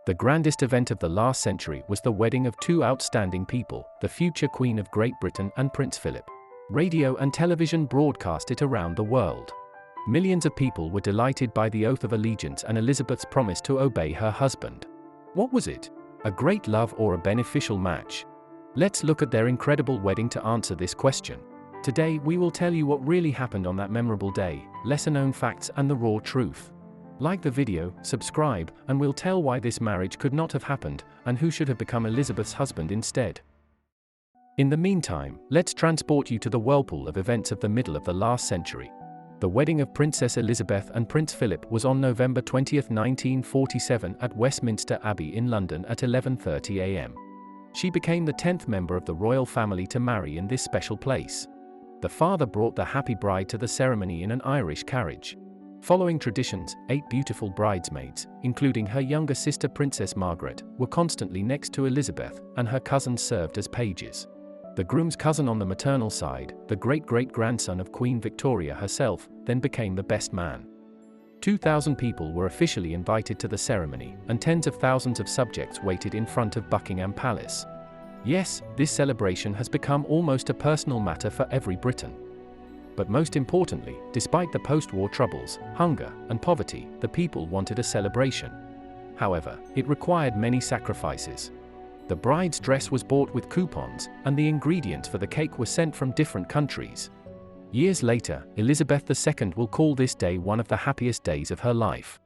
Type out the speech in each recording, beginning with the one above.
The grandest event of the last century was the wedding of two outstanding people, the future Queen of Great Britain and Prince Philip. Radio and television broadcast it around the world. Millions of people were delighted by the oath of allegiance and Elizabeth's promise to obey her husband. What was it? A great love or a beneficial match? Let's look at their incredible wedding to answer this question. Today we will tell you what really happened on that memorable day, lesser-known facts and the raw truth. Like the video, subscribe, and we'll tell why this marriage could not have happened, and who should have become Elizabeth's husband instead. In the meantime, let's transport you to the whirlpool of events of the middle of the last century. The wedding of Princess Elizabeth and Prince Philip was on November 20, 1947 at Westminster Abbey in London at 11:30 a.m. She became the 10th member of the royal family to marry in this special place. The father brought the happy bride to the ceremony in an Irish carriage. Following traditions, 8 beautiful bridesmaids, including her younger sister Princess Margaret, were constantly next to Elizabeth, and her cousins served as pages. The groom's cousin on the maternal side, the great-great-grandson of Queen Victoria herself, then became the best man. 2,000 people were officially invited to the ceremony, and tens of thousands of subjects waited in front of Buckingham Palace. Yes, this celebration has become almost a personal matter for every Briton. But most importantly, despite the post-war troubles, hunger, and poverty, the people wanted a celebration. However, it required many sacrifices. The bride's dress was bought with coupons, and the ingredients for the cake were sent from different countries. Years later, Elizabeth II will call this day one of the happiest days of her life.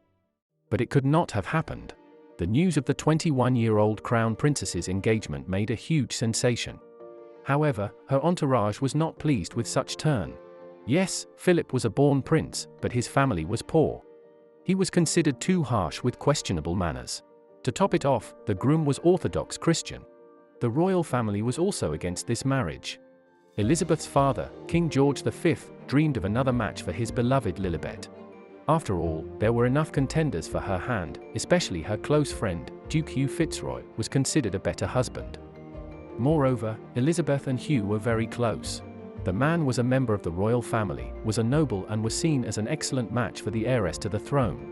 But it could not have happened. The news of the 21-year-old Crown Princess's engagement made a huge sensation. However, her entourage was not pleased with such turn. Yes, Philip was a born prince, but his family was poor. He was considered too harsh with questionable manners. To top it off, the groom was Orthodox Christian. The royal family was also against this marriage. Elizabeth's father, King George V, dreamed of another match for his beloved Lilibet. After all, there were enough contenders for her hand, especially her close friend, Duke Hugh Fitzroy, was considered a better husband. Moreover, Elizabeth and Hugh were very close. The man was a member of the royal family, was a noble and was seen as an excellent match for the heiress to the throne.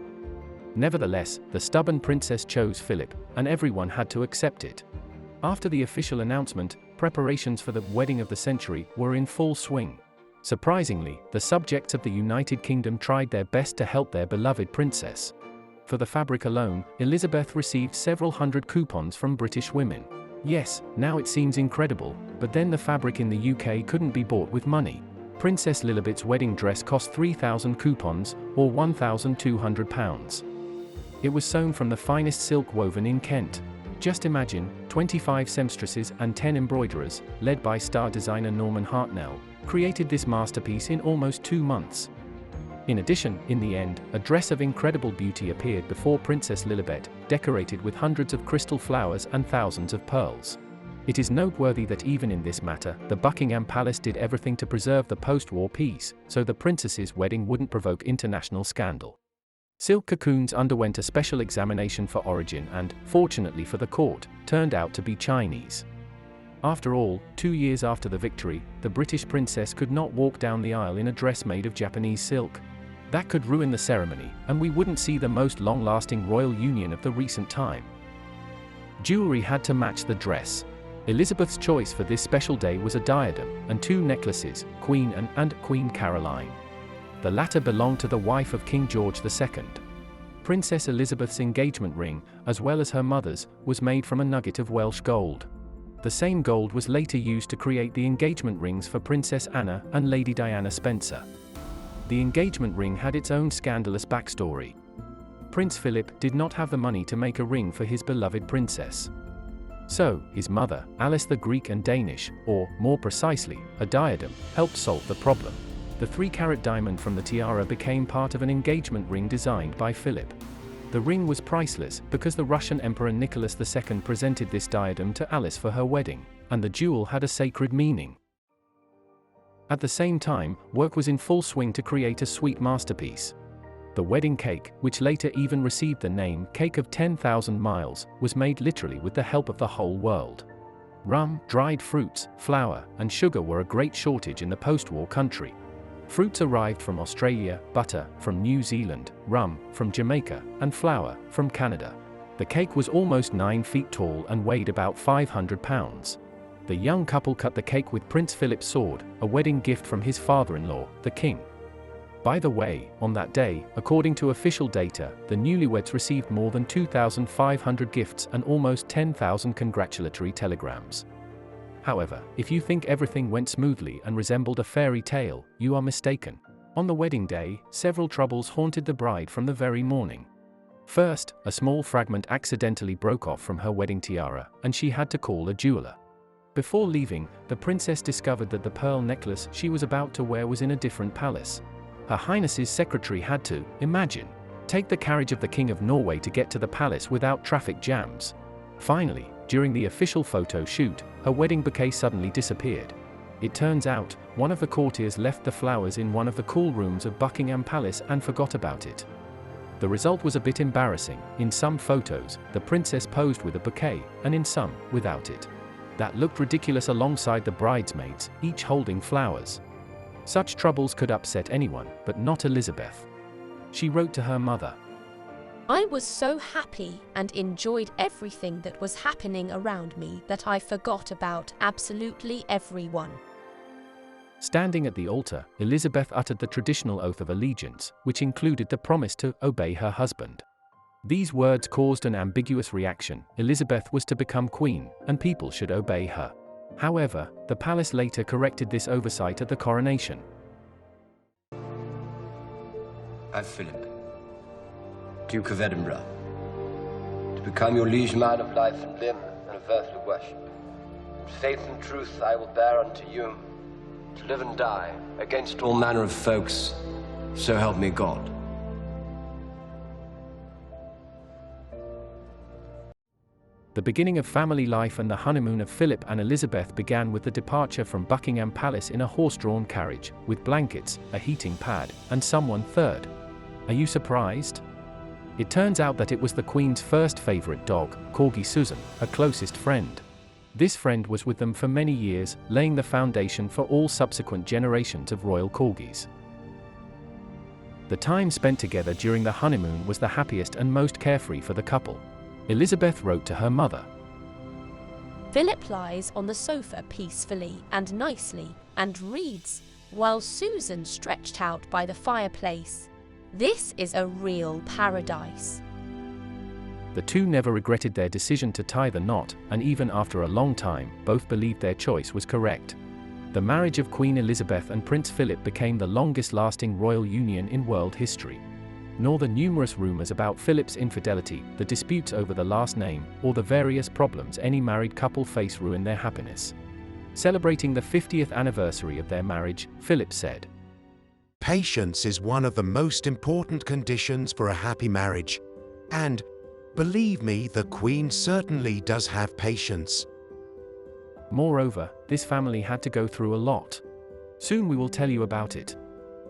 Nevertheless, the stubborn princess chose Philip, and everyone had to accept it. After the official announcement, preparations for the wedding of the century were in full swing. Surprisingly, the subjects of the United Kingdom tried their best to help their beloved princess. For the fabric alone, Elizabeth received several hundred coupons from British women. Yes, now it seems incredible, but then the fabric in the UK couldn't be bought with money. Princess Lilibet's wedding dress cost 3,000 coupons, or £1,200. It was sewn from the finest silk woven in Kent. Just imagine, 25 seamstresses and 10 embroiderers, led by star designer Norman Hartnell, created this masterpiece in almost 2 months. In addition, in the end, a dress of incredible beauty appeared before Princess Lilibet, decorated with hundreds of crystal flowers and thousands of pearls. It is noteworthy that even in this matter, the Buckingham Palace did everything to preserve the post-war peace, so the princess's wedding wouldn't provoke international scandal. Silk cocoons underwent a special examination for origin and, fortunately for the court, turned out to be Chinese. After all, 2 years after the victory, the British princess could not walk down the aisle in a dress made of Japanese silk. That could ruin the ceremony, and we wouldn't see the most long-lasting royal union of the recent time. Jewelry had to match the dress. Elizabeth's choice for this special day was a diadem and 2 necklaces, Queen Anne and Queen Caroline. The latter belonged to the wife of King George II. Princess Elizabeth's engagement ring, as well as her mother's, was made from a nugget of Welsh gold. The same gold was later used to create the engagement rings for Princess Anna and Lady Diana Spencer. The engagement ring had its own scandalous backstory. Prince Philip did not have the money to make a ring for his beloved princess. So, his mother, Alice the Greek and Danish, or, more precisely, a diadem, helped solve the problem. The 3-carat diamond from the tiara became part of an engagement ring designed by Philip. The ring was priceless because the Russian Emperor Nicholas II presented this diadem to Alice for her wedding, and the jewel had a sacred meaning. At the same time, work was in full swing to create a sweet masterpiece. The wedding cake, which later even received the name Cake of 10,000 Miles, was made literally with the help of the whole world. Rum, dried fruits, flour, and sugar were a great shortage in the post-war country. Fruits arrived from Australia, butter from New Zealand, rum from Jamaica, and flour from Canada. The cake was almost 9 feet tall and weighed about 500 pounds. The young couple cut the cake with Prince Philip's sword, a wedding gift from his father-in-law, the king. By the way, on that day, according to official data, the newlyweds received more than 2,500 gifts and almost 10,000 congratulatory telegrams. However, if you think everything went smoothly and resembled a fairy tale, you are mistaken. On the wedding day, several troubles haunted the bride from the very morning. First, a small fragment accidentally broke off from her wedding tiara, and she had to call a jeweler. Before leaving, the princess discovered that the pearl necklace she was about to wear was in a different palace. Her Highness's secretary had to, imagine, take the carriage of the King of Norway to get to the palace without traffic jams. Finally, during the official photo shoot, her wedding bouquet suddenly disappeared. It turns out, one of the courtiers left the flowers in one of the cool rooms of Buckingham Palace and forgot about it. The result was a bit embarrassing. In some photos, the princess posed with a bouquet, and in some, without it. That looked ridiculous alongside the bridesmaids, each holding flowers. Such troubles could upset anyone, but not Elizabeth. She wrote to her mother, "I was so happy and enjoyed everything that was happening around me that I forgot about absolutely everyone." Standing at the altar, Elizabeth uttered the traditional oath of allegiance, which included the promise to obey her husband. These words caused an ambiguous reaction. Elizabeth was to become queen, and people should obey her. However, the palace later corrected this oversight at the coronation. I, Philip, Duke of Edinburgh, to become your liege man of life and limb and of earthly worship. In faith and truth I will bear unto you, to live and die against all manner of folks, so help me God. The beginning of family life and the honeymoon of Philip and Elizabeth began with the departure from Buckingham Palace in a horse-drawn carriage, with blankets, a heating pad, and someone third. Are you surprised? It turns out that it was the Queen's first favourite dog, Corgi Susan, her closest friend. This friend was with them for many years, laying the foundation for all subsequent generations of royal corgis. The time spent together during the honeymoon was the happiest and most carefree for the couple. Elizabeth wrote to her mother, "Philip lies on the sofa peacefully and nicely and reads, while Susan stretched out by the fireplace. This is a real paradise." The two never regretted their decision to tie the knot, and even after a long time, both believed their choice was correct. The marriage of Queen Elizabeth and Prince Philip became the longest-lasting royal union in world history. Nor the numerous rumors about Philip's infidelity, the disputes over the last name, or the various problems any married couple face ruin their happiness. Celebrating the 50th anniversary of their marriage, Philip said, "Patience is one of the most important conditions for a happy marriage. And, believe me, the Queen certainly does have patience." Moreover, this family had to go through a lot. Soon we will tell you about it.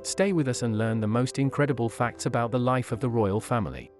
Stay with us and learn the most incredible facts about the life of the royal family.